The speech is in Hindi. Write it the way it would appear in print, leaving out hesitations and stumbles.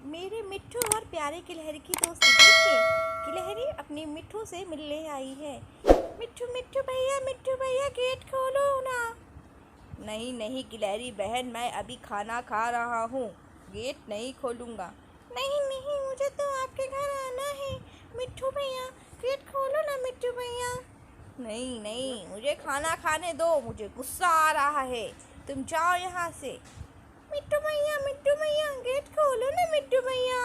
मेरे मिट्ठू और प्यारे गिलहरी की दोस्ती देखिए। गिलहरी अपनी मिट्ठू से मिलने आई है। मिट्ठू मिट्ठू भैया गेट खोलो ना। नहीं नहीं गिलहरी बहन, मैं अभी खाना खा रहा हूँ, गेट नहीं खोलूँगा। नहीं नहीं, मुझे तो आपके घर आना है। मिट्ठू भैया गेट खोलो ना मिट्ठू भैया। नहीं नहीं, मुझे खाना खाने दो, मुझे गुस्सा आ रहा है, तुम जाओ यहाँ से। मिट्ठू भैया गेट खोलो ना मिट्ठू भैया।